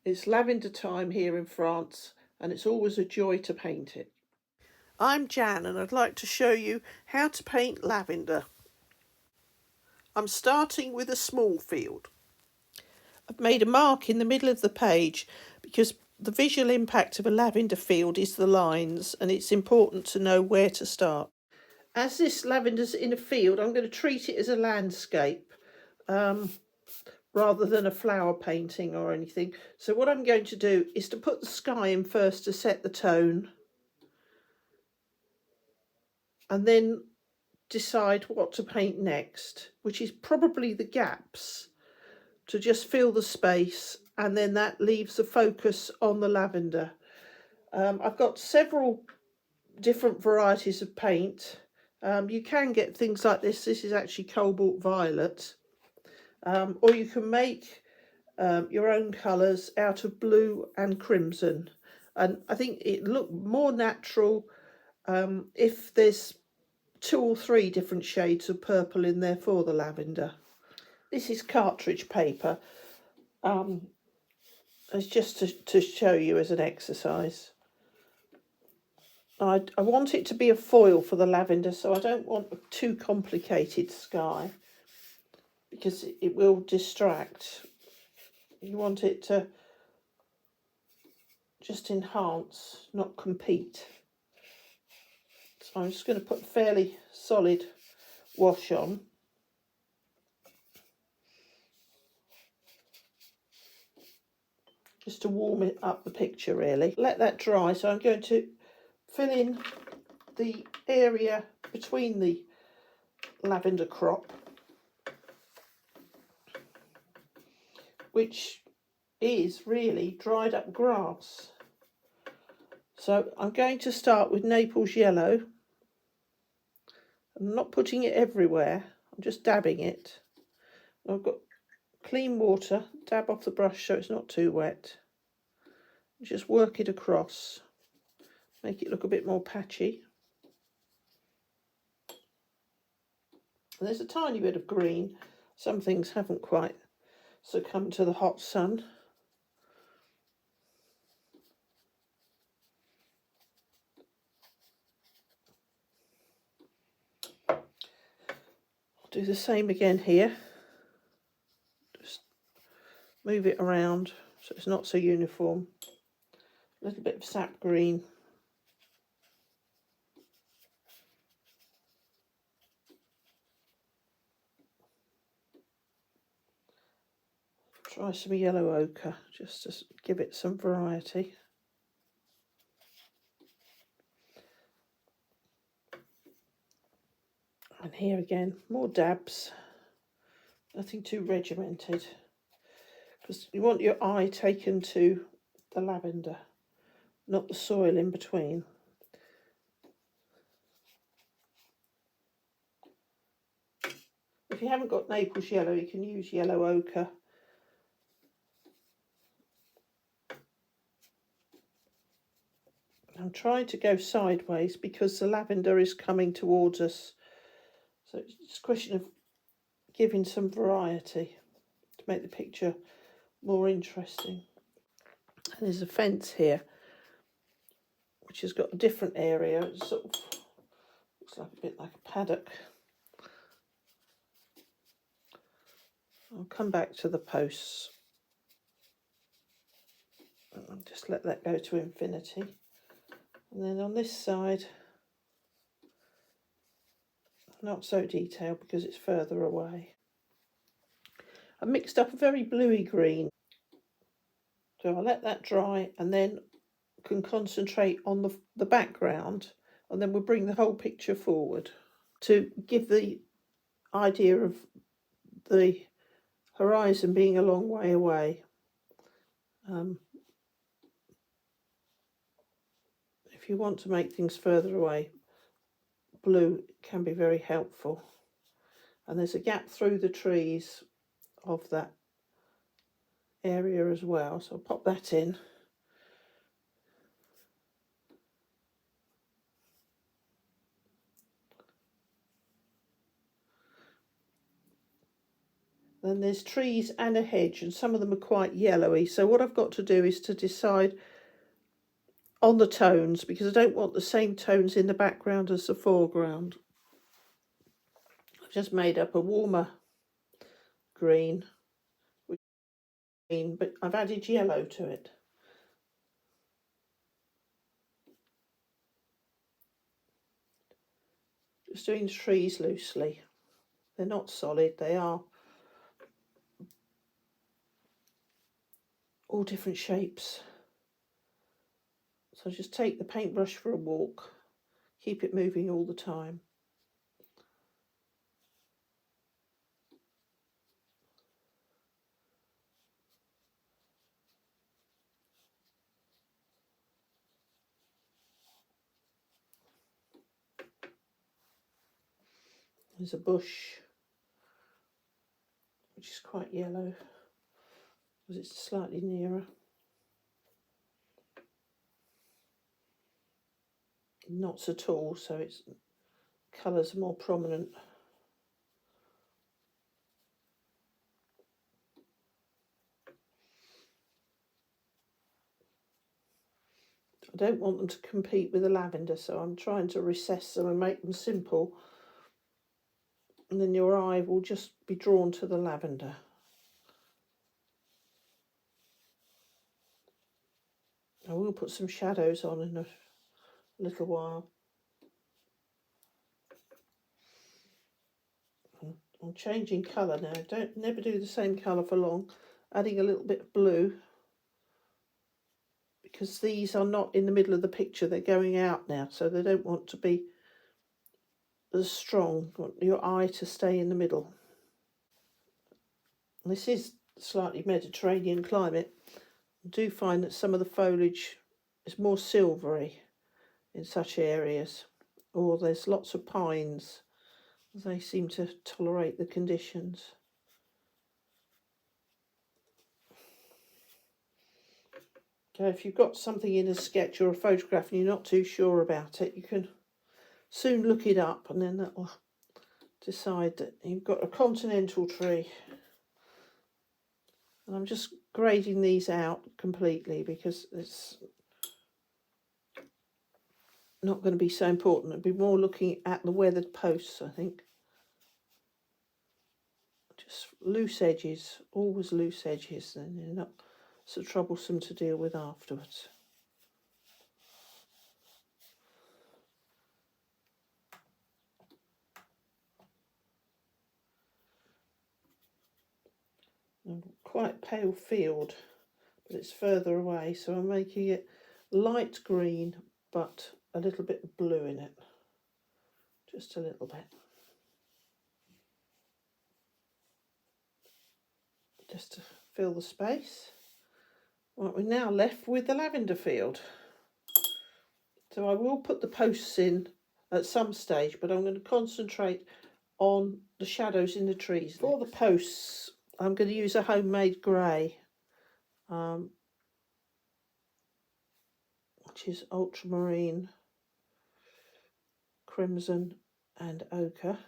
It's lavender time here in France, and it's always a joy to paint it. I'm Jan, and I'd like to show you how to paint lavender. I'm starting with a small field. I've made a mark in the middle of the page because the visual impact of a lavender field is the lines, and it's important to know where to start. As this lavender's in a field, I'm going to treat it as a landscape rather than a flower painting or anything. So what I'm going to do is to put the sky in first to set the tone, and then decide what to paint next, which is probably the gaps, to just fill the space, and then that leaves the focus on the lavender. I've got several different varieties of paint. You can get things like this. This is actually cobalt violet. Or you can make your own colours out of blue and crimson. And I think it look more natural if there's 2 or 3 different shades of purple in there for the lavender. This is cartridge paper. It's just to show you as an exercise. I want it to be a foil for the lavender, so I don't want a too complicated sky because it will distract. You want it to just enhance, not compete. So I'm just going to put fairly solid wash on. Just to warm it up the picture, really. Let that dry, so I'm going to fill in the area between the lavender crop, which is really dried up grass. So I'm going to start with Naples Yellow. I'm not putting it everywhere, I'm just dabbing it. I've got clean water, dab off the brush so it's not too wet. Just work it across, make it look a bit more patchy. And there's a tiny bit of green. Some things haven't quite succumbed to the hot sun. I'll do the same again here. Just move it around so it's not so uniform. A little bit of sap green. Try some yellow ochre just to give it some variety. And here again, more dabs. Nothing too regimented, because you want your eye taken to the lavender, not the soil in between. If you haven't got Naples Yellow, you can use yellow ochre. I'm trying to go sideways because the lavender is coming towards us. So it's just a question of giving some variety to make the picture more interesting. And there's a fence here, which has got a different area. It sort of looks like a bit like a paddock. I'll come back to the posts and just let that go to infinity. And then on this side, not so detailed because it's further away. I mixed up a very bluey green. So I'll let that dry and then can concentrate on the background, and then we'll bring the whole picture forward to give the idea of the horizon being a long way away. If you want to make things further away, blue can be very helpful. And there's a gap through the trees of that area as well, so I'll pop that in. And there's trees and a hedge, and some of them are quite yellowy. So what I've got to do is to decide on the tones, because I don't want the same tones in the background as the foreground. I've just made up a warmer green, but I've added yellow to it. Just doing the trees loosely. They're not solid, they are all different shapes. So just take the paintbrush for a walk, keep it moving all the time. There's a bush, which is quite yellow, because it's slightly nearer. Not so tall, so its colours are more prominent. I don't want them to compete with the lavender, so I'm trying to recess them and make them simple. And then your eye will just be drawn to the lavender. I will put some shadows on in a little while. I'm changing colour now. Never do the same colour for long. Adding a little bit of blue, because these are not in the middle of the picture, they're going out now, so they don't want to be as strong. You want your eye to stay in the middle. This is slightly Mediterranean climate. I do find that some of the foliage is more silvery in such areas, or there's lots of pines. They seem to tolerate the conditions. Okay, if you've got something in a sketch or a photograph and you're not too sure about it, you can soon look it up, and then that will decide that you've got a continental tree. And I'm just grading these out completely because it's not going to be so important. It'll be more looking at the weathered posts, I think. Just loose edges, always loose edges, then they're not so troublesome to deal with afterwards. Quite pale field, but it's further away, so I'm making it light green but a little bit of blue in it, just a little bit, just to fill the space. Right, we're now left with the lavender field, so I will put the posts in at some stage, but I'm going to concentrate on the shadows in the trees. For the posts, I'm going to use a homemade grey, which is ultramarine, crimson and ochre.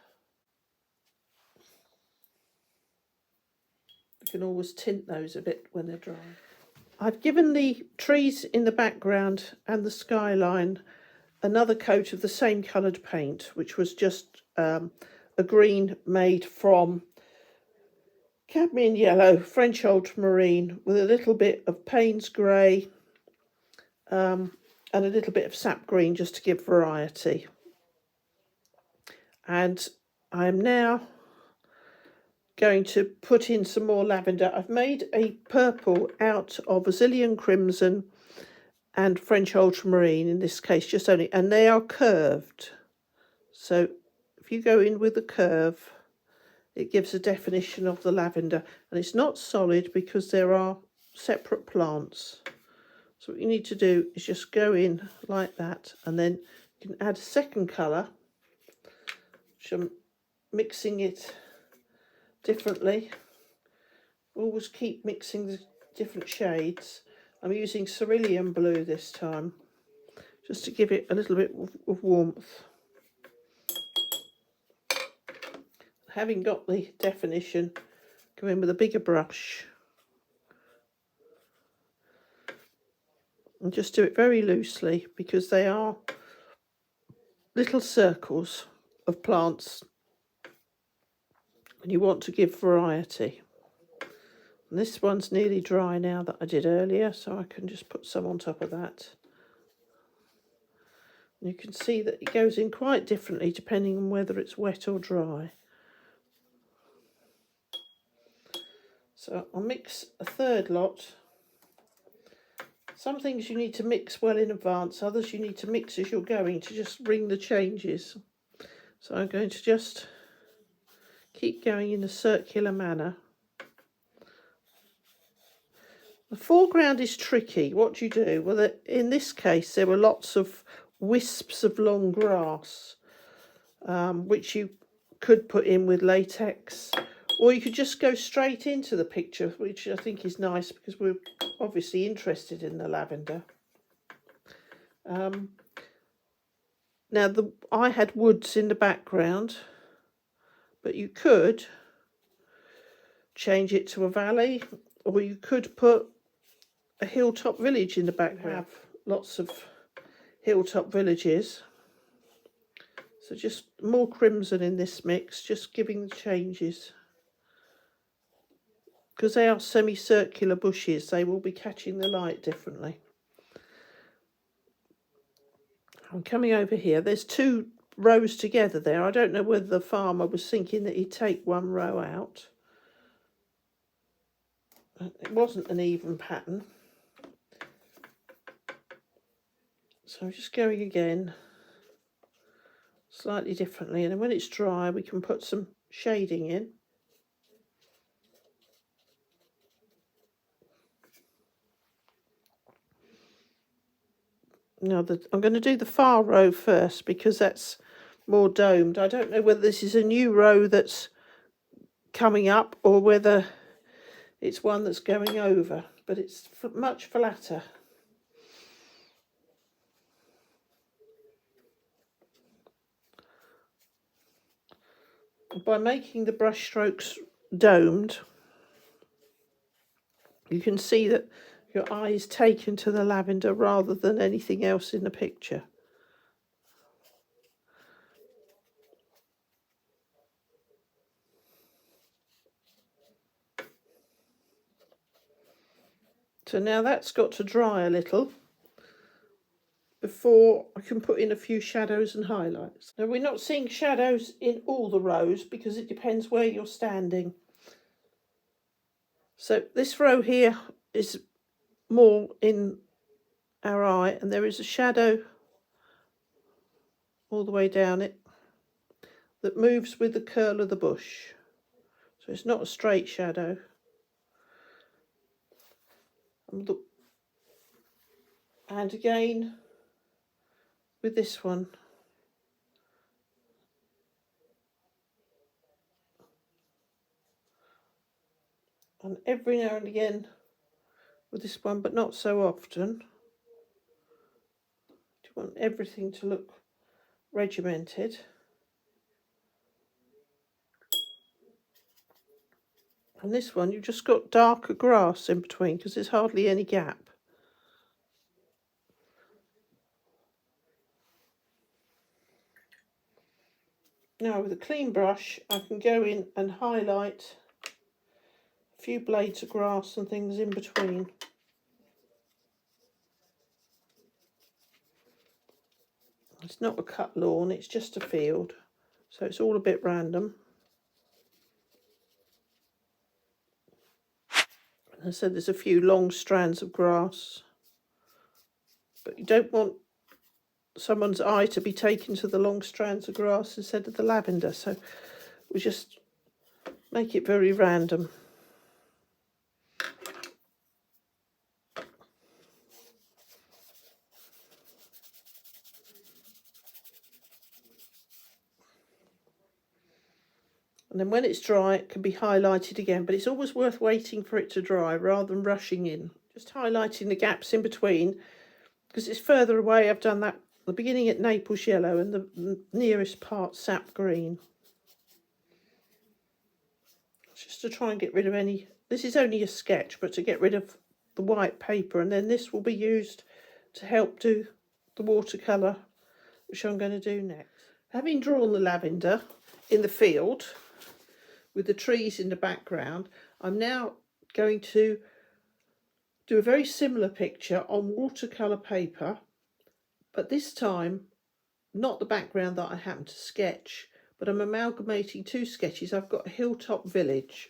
You can always tint those a bit when they're dry. I've given the trees in the background and the skyline another coat of the same coloured paint, which was just a green made from cadmium yellow, French ultramarine, with a little bit of Payne's grey and a little bit of sap green, just to give variety. And I am now going to put in some more lavender. I've made a purple out of Brazilian crimson and French ultramarine, in this case just only, and they are curved. So if you go in with the curve, it gives a definition of the lavender, and it's not solid because there are separate plants. So what you need to do is just go in like that, and then you can add a second colour, which I'm mixing it differently. Always keep mixing the different shades. I'm using cerulean blue this time, just to give it a little bit of warmth. Having got the definition, Go in with a bigger brush. And just do it very loosely because they are little circles of plants and you want to give variety. And this one's nearly dry now that I did earlier, so I can just put some on top of that. And you can see that it goes in quite differently depending on whether it's wet or dry. So I'll mix a third lot. Some things you need to mix well in advance, others you need to mix as you're going to just bring the changes. So I'm going to just keep going in a circular manner. The foreground is tricky. What do you do? Well, in this case, there were lots of wisps of long grass, which you could put in with latex, or you could just go straight into the picture, which I think is nice because we're obviously interested in the lavender. Now, I had woods in the background, but you could change it to a valley, or you could put a hilltop village in the background. We have lots of hilltop villages. So just more crimson in this mix, just giving the changes. Because they are semicircular bushes, they will be catching the light differently. I'm coming over here. There's 2 rows together there. I don't know whether the farmer was thinking that he'd take 1 row out. It wasn't an even pattern. So I'm just going again, slightly differently. And then when it's dry, we can put some shading in. Now, I'm going to do the far row first because that's more domed. I don't know whether this is a new row that's coming up or whether it's one that's going over, but it's much flatter. By making the brush strokes domed, you can see that your eye is taken to the lavender rather than anything else in the picture. So now that's got to dry a little before I can put in a few shadows and highlights. Now, we're not seeing shadows in all the rows because it depends where you're standing. So this row here is more in our eye, and there is a shadow all the way down it that moves with the curl of the bush. So it's not a straight shadow. And again with this one. And every now and again with this one, but not so often. You want everything to look regimented. And this one, you've just got darker grass in between because there's hardly any gap. Now with a clean brush, I can go in and highlight a few blades of grass and things in between. It's not a cut lawn, it's just a field, so it's all a bit random. As I said, there's a few long strands of grass, but you don't want someone's eye to be taken to the long strands of grass instead of the lavender, so we just make it very random. And then when it's dry, it can be highlighted again, but it's always worth waiting for it to dry rather than rushing in. Just highlighting the gaps in between, because it's further away. I've done that at the beginning at Naples Yellow and the nearest part sap green. just to try and get rid of any, this is only a sketch, but to get rid of the white paper, and then this will be used to help do the watercolour, which I'm going to do next. Having drawn the lavender in the field with the trees in the background, I'm now going to do a very similar picture on watercolour paper, but this time not the background that I happen to sketch, but I'm amalgamating two sketches. I've got a hilltop village.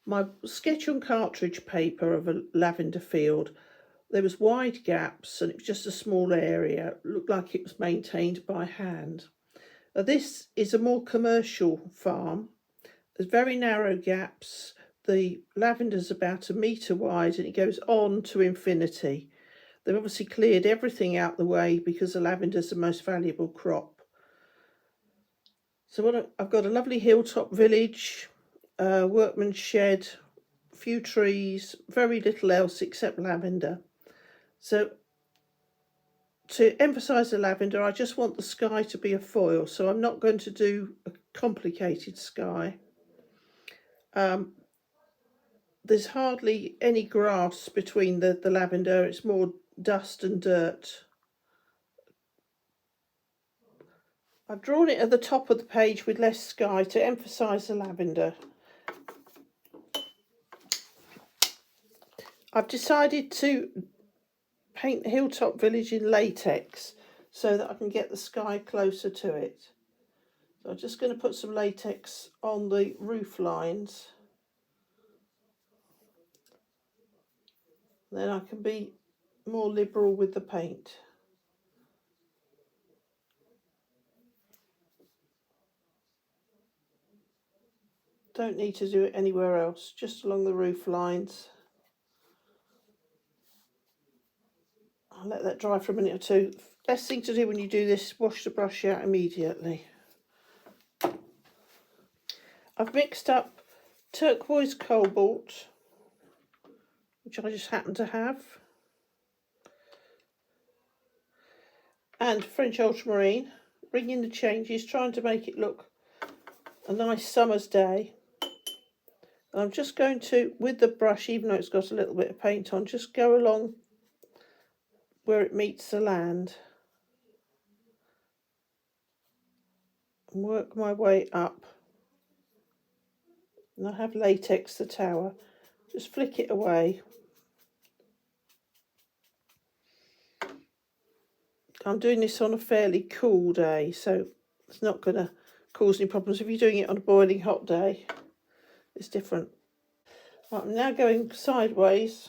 My sketch on cartridge paper of a lavender field, there was wide gaps and it was just a small area. It looked like it was maintained by hand. Now, this is a more commercial farm. There's very narrow gaps. The lavender's about 1 metre wide and it goes on to infinity. They've obviously cleared everything out the way because the lavender's the most valuable crop. So I've got a lovely hilltop village, workman's shed, a few trees, very little else except lavender. So to emphasise the lavender, I just want the sky to be a foil, so I'm not going to do a complicated sky. There's hardly any grass between the lavender, it's more dust and dirt. I've drawn it at the top of the page with less sky to emphasise the lavender. I've decided to paint the hilltop village in latex so that I can get the sky closer to it. So I'm just going to put some latex on the roof lines. Then I can be more liberal with the paint. Don't need to do it anywhere else, just along the roof lines. I'll let that dry for a minute or two. Best thing to do when you do this, wash the brush out immediately. I've mixed up turquoise cobalt, which I just happen to have, and French ultramarine, bringing the changes, trying to make it look a nice summer's day. And I'm just going to, with the brush, even though it's got a little bit of paint on, just go along where it meets the land and work my way up. And I have latex the tower, just flick it away. I'm doing this on a fairly cool day, so it's not going to cause any problems. If you're doing it on a boiling hot day, it's different. Right, I'm now going sideways.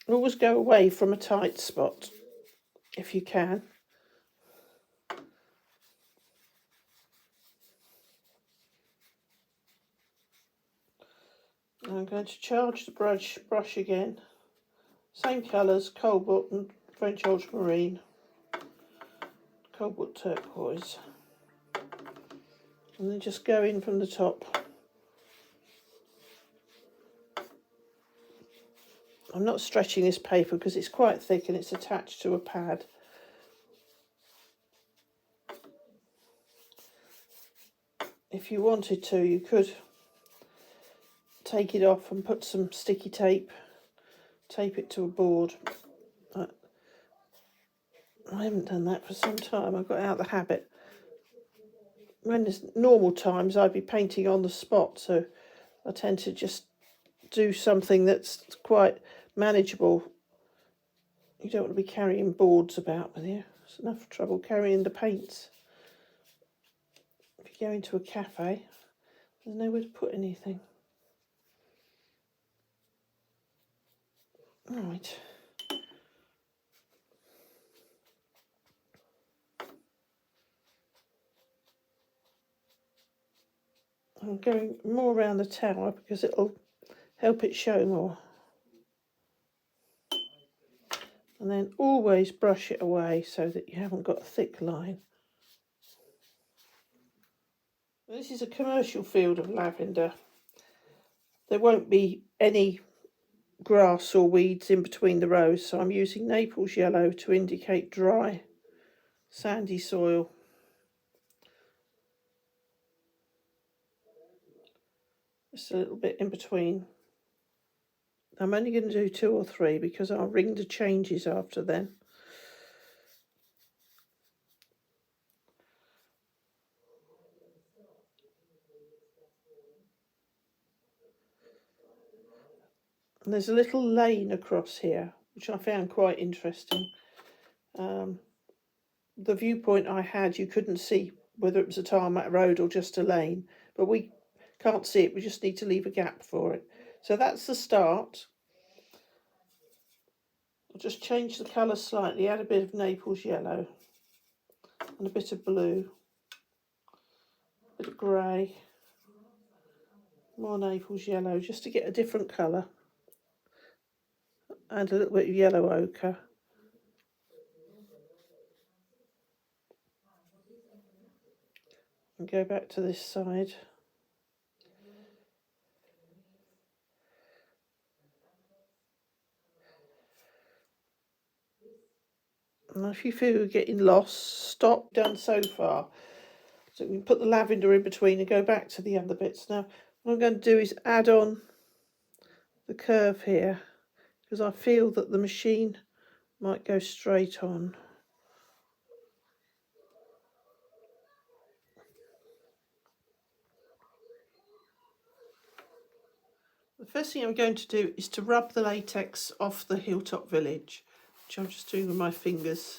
Always go away from a tight spot if you can. I'm going to charge the brush again. Same colours, cobalt and French ultramarine, cobalt turquoise. And then just go in from the top. I'm not stretching this paper because it's quite thick and it's attached to a pad. If you wanted to, you could take it off and put some sticky tape it to a board. I haven't done that for some time. I got out of the habit. When there's normal times, I'd be painting on the spot, so I tend to just do something that's quite manageable. You don't want to be carrying boards about with you. It's enough trouble carrying the paints. If you go into a cafe, there's nowhere to put anything. Right. I'm going more around the tower because it'll help it show more. And then always brush it away so that you haven't got a thick line. This is a commercial field of lavender. There won't be any grass or weeds in between the rows, so I'm using Naples Yellow to indicate dry, sandy soil. Just a little bit in between. I'm only going to do 2 or 3 because I'll ring the changes after then. And there's a little lane across here, which I found quite interesting. The viewpoint I had, you couldn't see whether it was a tarmac road or just a lane, but we can't see it, we just need to leave a gap for it. So that's the start. I'll just change the colour slightly, add a bit of Naples Yellow and a bit of blue, a bit of grey, more Naples Yellow, just to get a different colour, and a little bit of yellow ochre. And go back to this side. And if you feel you're getting lost, stop. Done so far. So we can put the lavender in between and go back to the other bits. Now, what I'm going to do is add on the curve here, because I feel that the machine might go straight on. The first thing I'm going to do is to rub the latex off the Hilltop Village, which I'm just doing with my fingers.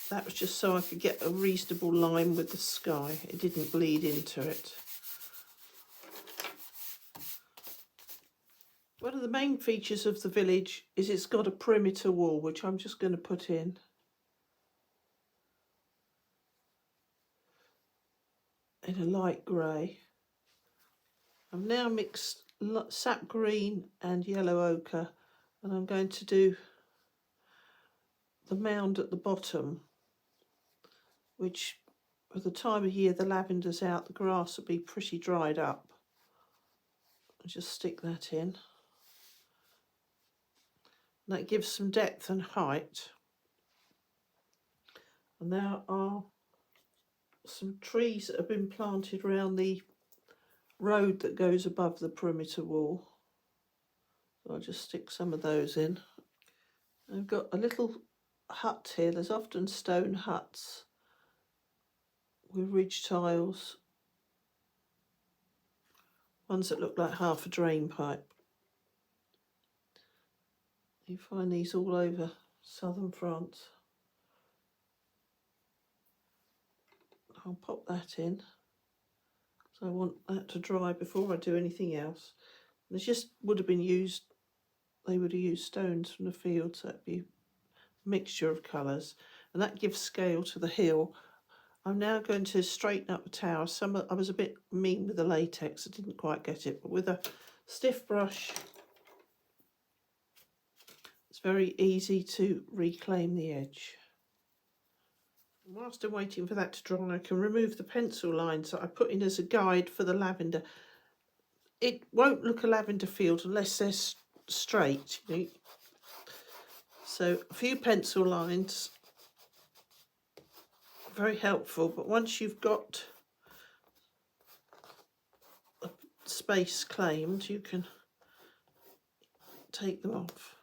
That was just so I could get a reasonable line with the sky. It didn't bleed into it. One of the main features of the village is it's got a perimeter wall, which I'm just going to put in. In a light grey. I've now mixed sap green and yellow ochre, and I'm going to do the mound at the bottom, which at the time of year the lavender's out, the grass will be pretty dried up. I'll just stick that in. And that gives some depth and height. And there are some trees that have been planted around the road that goes above the perimeter wall. So I'll just stick some of those in. I've got a little hut here. There's often stone huts with ridge tiles, ones that look like half a drain pipe. You find these all over southern France. I'll pop that in. So I want that to dry before I do anything else. This just would have been used, they would have used stones from the field, so it'd be a mixture of colours, and that gives scale to the hill. I'm now going to straighten up the tower. I was a bit mean with the latex, I didn't quite get it, but with a stiff brush, it's very easy to reclaim the edge. Whilst I'm waiting for that to dry, I can remove the pencil lines that I put in as a guide for the lavender. It won't look a lavender field unless they're straight, you know. So a few pencil lines, very helpful, but once you've got a space claimed, you can take them off.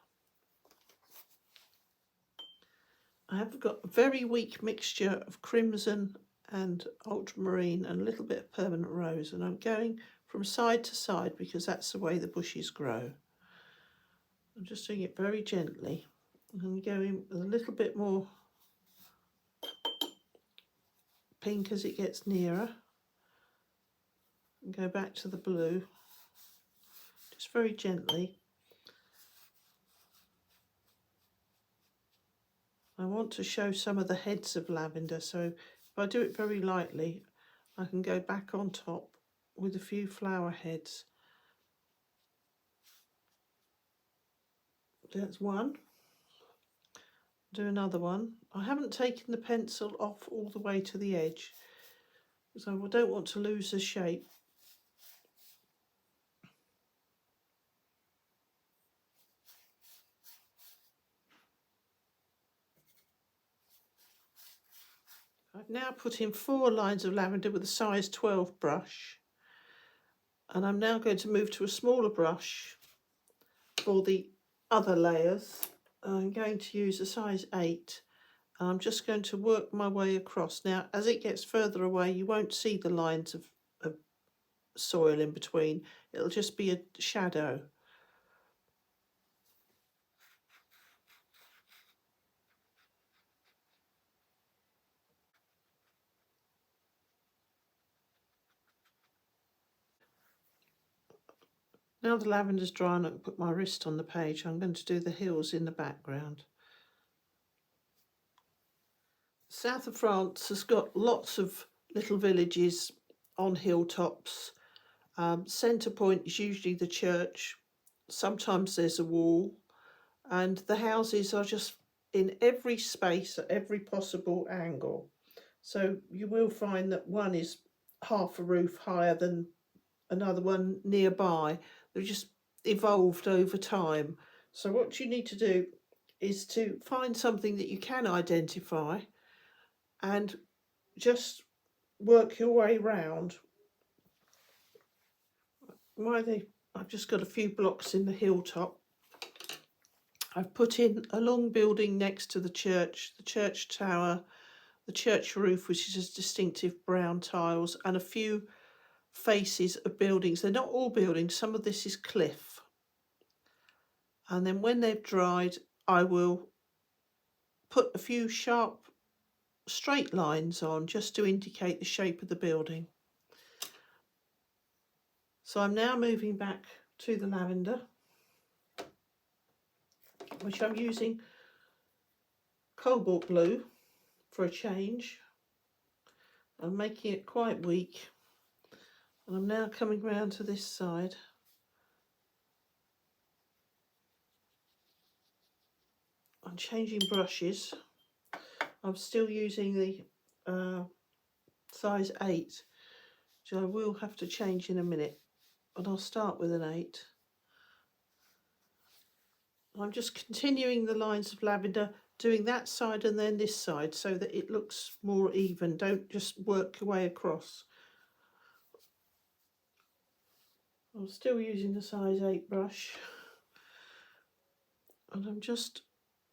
I have got a very weak mixture of crimson and ultramarine and a little bit of permanent rose, and I'm going from side to side because that's the way the bushes grow. I'm just doing it very gently, and I'm going with a little bit more pink as it gets nearer, and go back to the blue, just very gently. I want to show some of the heads of lavender, so if I do it very lightly, I can go back on top with a few flower heads. That's one. Do another one. I haven't taken the pencil off all the way to the edge because I don't want to lose the shape. I've now put in 4 lines of lavender with a size 12 brush, and I'm now going to move to a smaller brush for the other layers. I'm going to use a size 8, and I'm just going to work my way across. Now, as it gets further away, you won't see the lines of soil in between. It'll just be a shadow. Now the lavender's dry and I can put my wrist on the page, I'm going to do the hills in the background. South of France has got lots of little villages on hilltops. Centre point is usually the church. Sometimes there's a wall, and the houses are just in every space at every possible angle. So you will find that one is half a roof higher than another one nearby. They've just evolved over time. So what you need to do is to find something that you can identify and just work your way round. I've just got a few blocks in the hilltop. I've put in a long building next to the church tower, the church roof, which is distinctive brown tiles, and a few faces of buildings. They're not all buildings, some of this is cliff. And then when they've dried, I will put a few sharp straight lines on just to indicate the shape of the building. So I'm now moving back to the lavender, which I'm using cobalt blue for a change. I'm making it quite weak, and I'm now coming round to this side. I'm changing brushes. I'm still using the size 8, which I will have to change in a minute, but I'll start with an 8. I'm just continuing the lines of lavender, doing that side and then this side so that it looks more even. Don't just work your way across. I'm still using the size 8 brush, and I'm just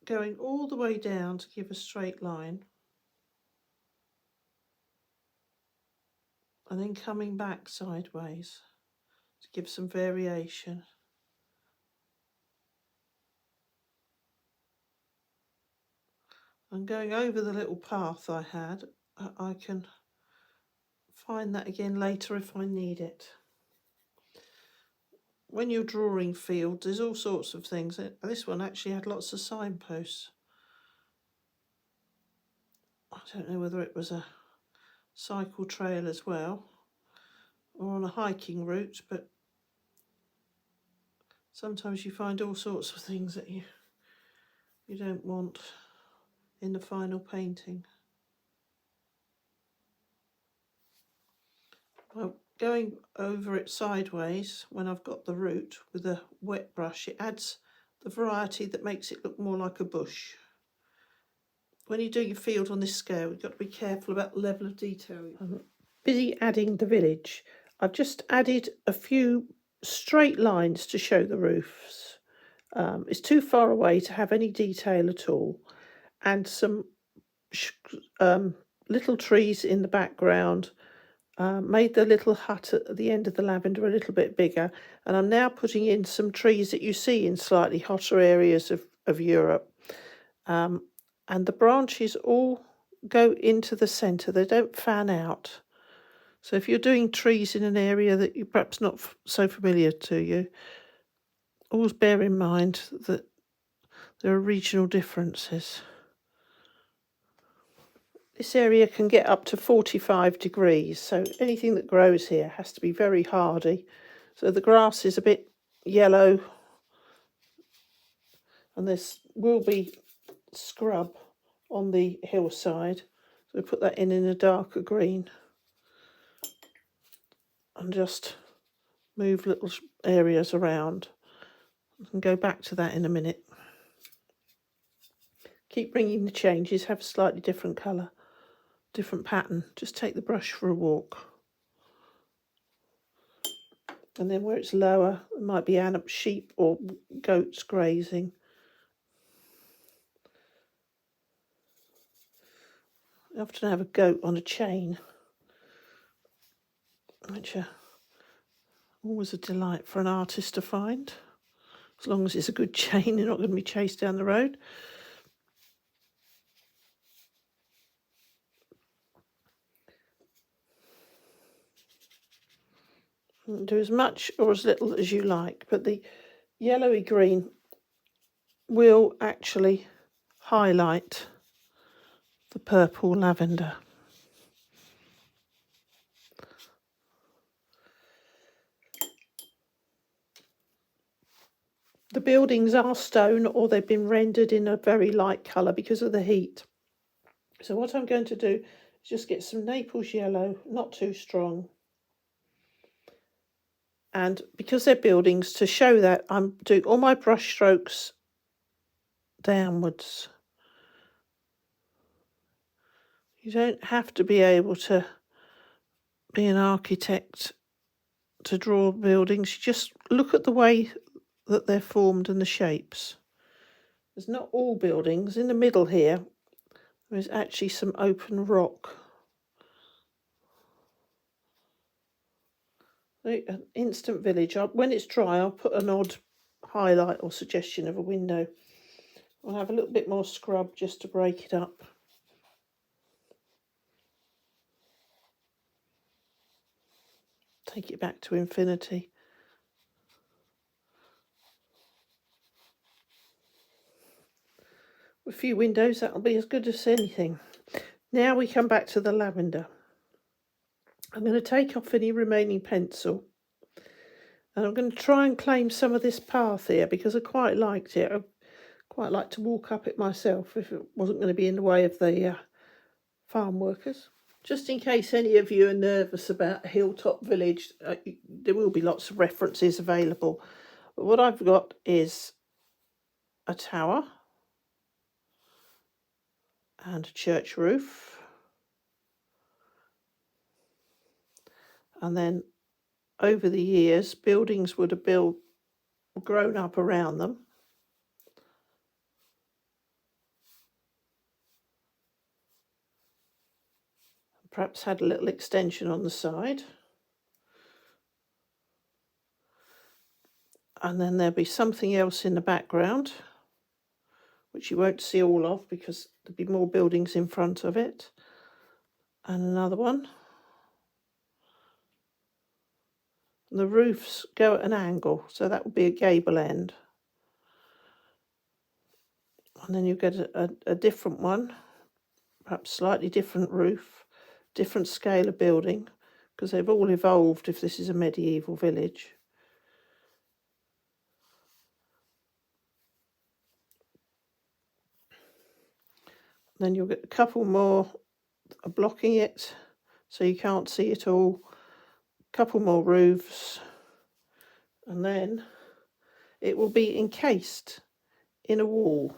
going all the way down to give a straight line, and then coming back sideways to give some variation. I'm going over the little path I had. I can find that again later if I need it. When you're drawing fields, there's all sorts of things. This one actually had lots of signposts. I don't know whether it was a cycle trail as well or on a hiking route, but sometimes you find all sorts of things that you don't want in the final painting. Well, going over it sideways when I've got the root with a wet brush, it adds the variety that makes it look more like a bush. When you're doing a field on this scale, you've got to be careful about the level of detail. I'm busy adding the village. I've just added a few straight lines to show the roofs. It's too far away to have any detail at all, and some little trees in the background made the little hut at the end of the lavender a little bit bigger, and I'm now putting in some trees that you see in slightly hotter areas of Europe. And the branches all go into the centre, they don't fan out. So if you're doing trees in an area that you're perhaps not so familiar to you, always bear in mind that there are regional differences. This area can get up to 45 degrees, so anything that grows here has to be very hardy. So the grass is a bit yellow, and there will be scrub on the hillside. So put that in a darker green and just move little areas around. I can go back to that in a minute. Keep bringing the changes, have a slightly different colour, different pattern. Just take the brush for a walk. And then where it's lower, it might be sheep or goats grazing. I often have a goat on a chain, which are always a delight for an artist to find. As long as it's a good chain, you're not going to be chased down the road. Do as much or as little as you like, but the yellowy green will actually highlight the purple lavender. The buildings are stone or they've been rendered in a very light colour because of the heat. So what I'm going to do is just get some Naples Yellow, not too strong. And because they're buildings, to show that, I'm doing all my brush strokes downwards. You don't have to be able to be an architect to draw buildings. You just look at the way that they're formed and the shapes. There's not all buildings. In the middle here, there's actually some open rock. An instant village. When it's dry, I'll put an odd highlight or suggestion of a window. I'll have a little bit more scrub just to break it up. Take it back to infinity. A few windows, that'll be as good as anything. Now we come back to the lavender. I'm going to take off any remaining pencil and I'm going to try and claim some of this path here because I quite liked it. I quite like to walk up it myself if it wasn't going to be in the way of the farm workers. Just in case any of you are nervous about a hilltop village, there will be lots of references available. But what I've got is a tower and a church roof. And then over the years, buildings would have grown up around them. Perhaps had a little extension on the side. And then there'll be something else in the background, which you won't see all of because there'll be more buildings in front of it. And another one. And the roofs go at an angle, so that would be a gable end. And then you get a different one, perhaps slightly different roof, different scale of building, because they've all evolved if this is a medieval village. Then you'll get a couple more blocking it so you can't see it all. A couple more roofs, and then it will be encased in a wall.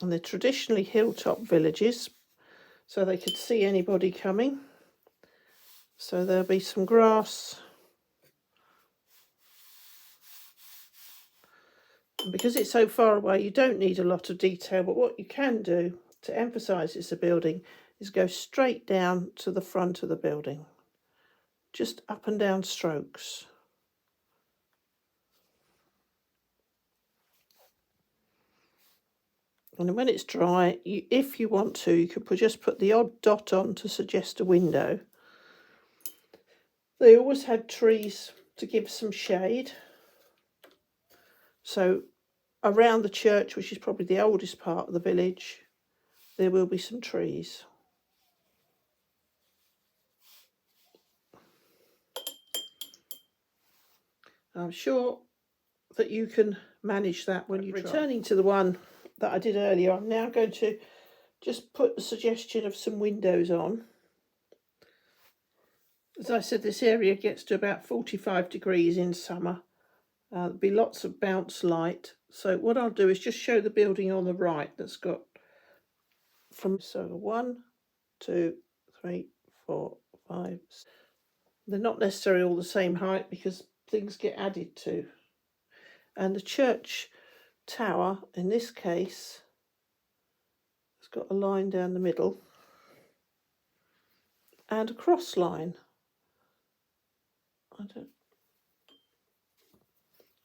And they're traditionally hilltop villages, so they could see anybody coming. So there'll be some grass. And because it's so far away, you don't need a lot of detail, but what you can do to emphasise it's a building is go straight down to the front of the building. Just up and down strokes. And when it's dry, if you want to, you could just put the odd dot on to suggest a window. They always had trees to give some shade. So around the church, which is probably the oldest part of the village, there will be some trees. I'm sure that you can manage that when you try. Returning to the one that I did earlier, I'm now going to just put a suggestion of some windows on. As I said, this area gets to about 45 degrees in summer. There'll be lots of bounce light. So what I'll do is just show the building on the right that's got so 1, 2, 3, 4, 5. They're not necessarily all the same height because things get added to. And the church tower, in this case, has got a line down the middle and a cross line.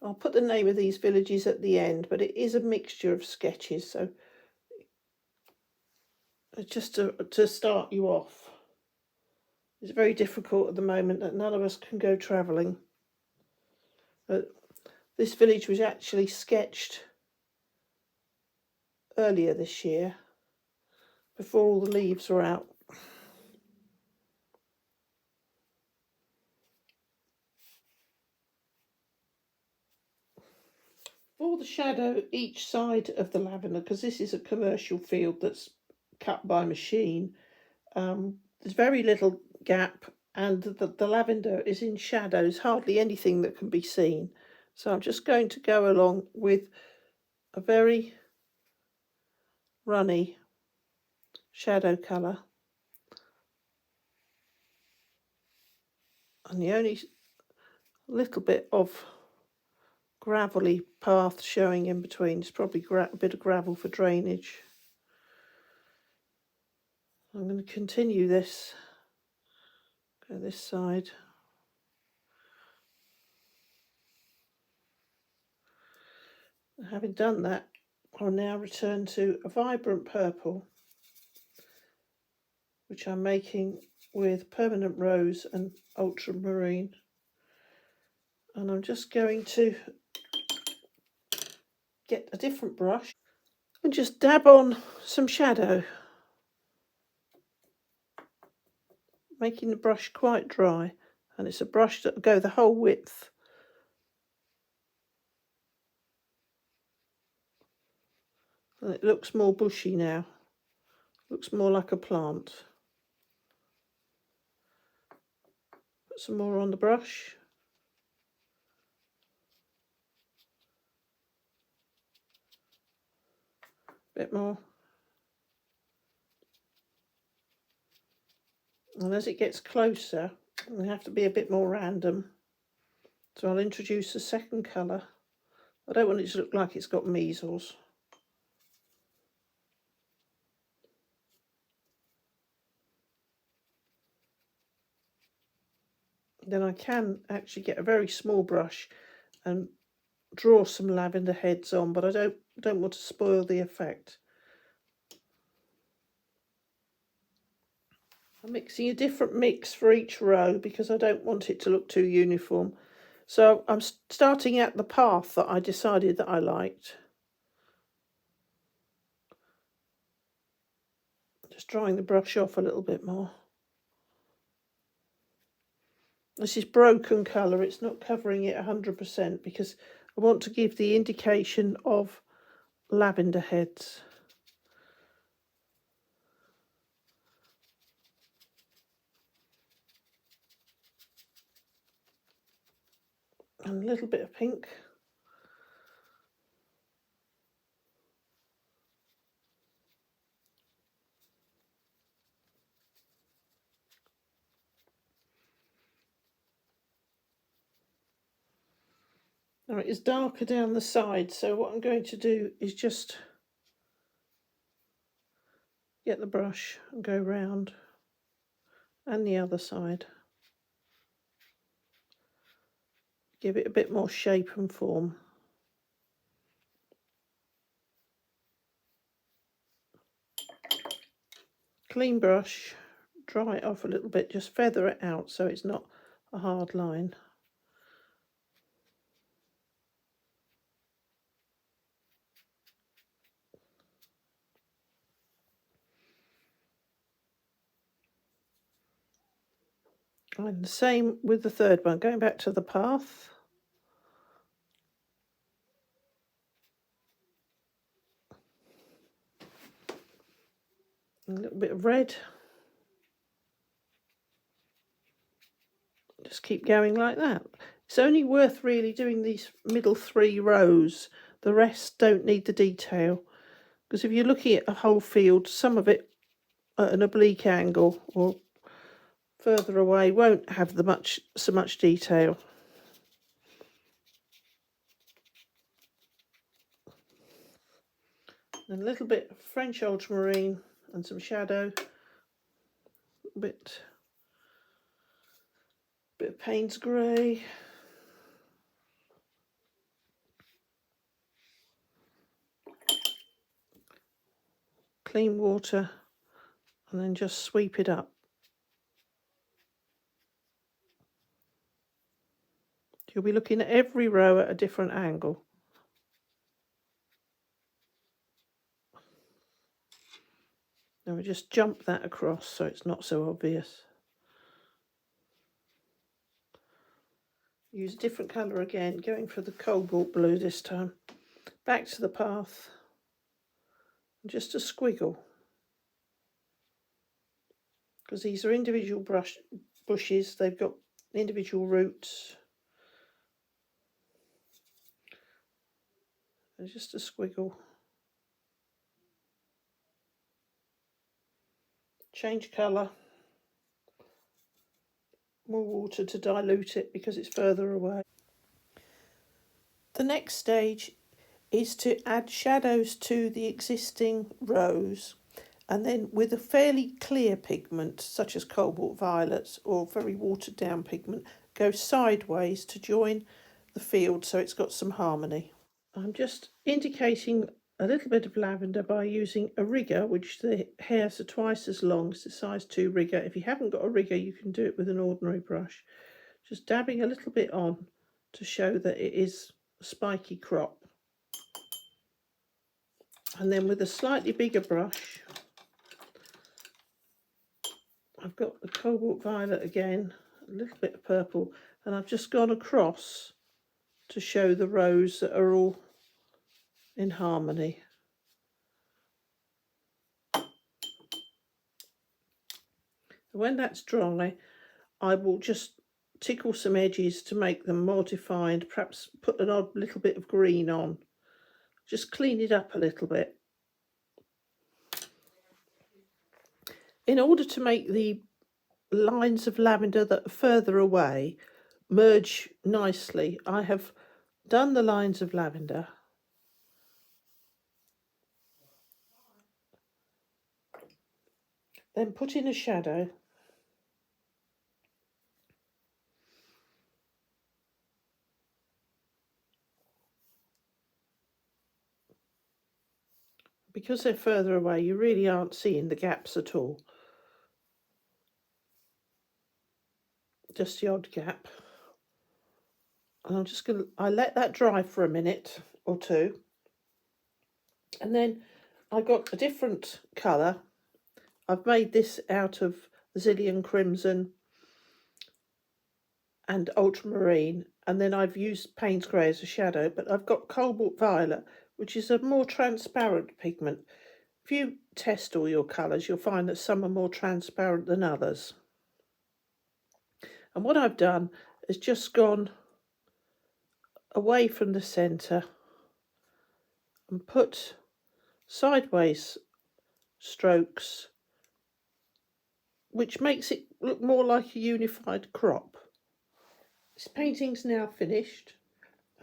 I'll put the name of these villages at the end, but it is a mixture of sketches, so just to start you off. It's very difficult at the moment that none of us can go travelling. But this village was actually sketched earlier this year, before all the leaves were out. For the shadow each side of the lavender, because this is a commercial field that's cut by machine, there's very little gap, and the lavender is in shadows, hardly anything that can be seen. So I'm just going to go along with a very runny shadow colour, and the only little bit of gravelly path showing in between is probably a bit of gravel for drainage. I'm going to continue this, go this side. Having done that, I'll now return to a vibrant purple, which I'm making with permanent rose and ultramarine. And I'm just going to get a different brush and just dab on some shadow, making the brush quite dry. And it's a brush that will go the whole width. And it looks more bushy now. Looks more like a plant. Put some more on the brush. Bit more. And as it gets closer, we have to be a bit more random. So I'll introduce a second colour. I don't want it to look like it's got measles. Then I can actually get a very small brush and draw some lavender heads on, but I don't want to spoil the effect. I'm mixing a different mix for each row because I don't want it to look too uniform. So I'm starting at the path that I decided that I liked. Just drying the brush off a little bit more. This is broken colour, it's not covering it 100% because I want to give the indication of lavender heads. And a little bit of pink. Now it is darker down the side, so what I'm going to do is just get the brush and go round, and the other side. Give it a bit more shape and form. Clean brush, dry it off a little bit, just feather it out so it's not a hard line. And the same with the third one, going back to the path. A little bit of red. Just keep going like that. It's only worth really doing these middle 3 rows. The rest don't need the detail, because if you're looking at a whole field, some of it at an oblique angle or further away won't have so much detail. And a little bit of French ultramarine and some shadow, a bit of Payne's grey. Clean water, and then just sweep it up. You'll be looking at every row at a different angle. Now we just jump that across so it's not so obvious. Use a different colour again, going for the cobalt blue this time. Back to the path, and just a squiggle. Because these are individual bushes, they've got individual roots. And just a squiggle. Change colour. More water to dilute it because it's further away. The next stage is to add shadows to the existing rows, and then with a fairly clear pigment such as cobalt violets or very watered down pigment, go sideways to join the field so it's got some harmony. I'm just indicating a little bit of lavender by using a rigger, which the hairs are twice as long as the size 2 rigger. If you haven't got a rigger, you can do it with an ordinary brush. Just dabbing a little bit on to show that it is a spiky crop. And then with a slightly bigger brush, I've got the cobalt violet again, a little bit of purple, and I've just gone across to show the rows that are all in harmony. When that's dry, I will just tickle some edges to make them more defined, perhaps put an odd little bit of green on. Just clean it up a little bit. In order to make the lines of lavender that are further away merge nicely, I have done the lines of lavender. Then put in a shadow. Because they're further away, you really aren't seeing the gaps at all. Just the odd gap. And I'm just going to, I let that dry for a minute or two. And then I got a different colour. I've made this out of Zillion Crimson and Ultramarine. And then I've used Payne's Grey as a shadow. But I've got Cobalt Violet, which is a more transparent pigment. If you test all your colours, you'll find that some are more transparent than others. And what I've done is just gone away from the centre and put sideways strokes, which makes it look more like a unified crop. This painting's now finished.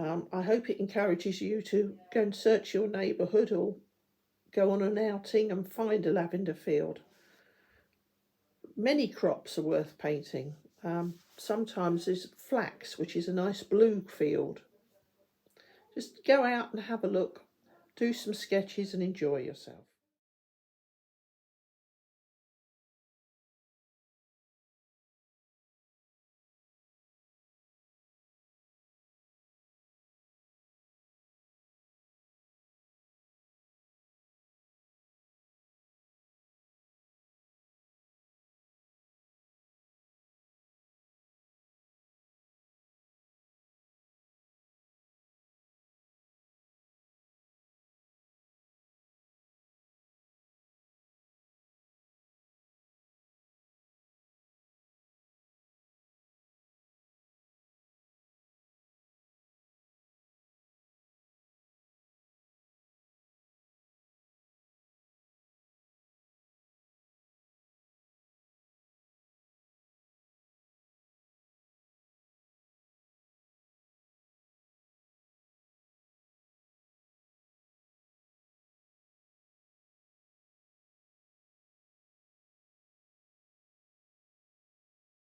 I hope it encourages you to go and search your neighbourhood or go on an outing and find a lavender field. Many crops are worth painting. Sometimes there's flax, which is a nice blue field. Just go out and have a look, do some sketches and enjoy yourself.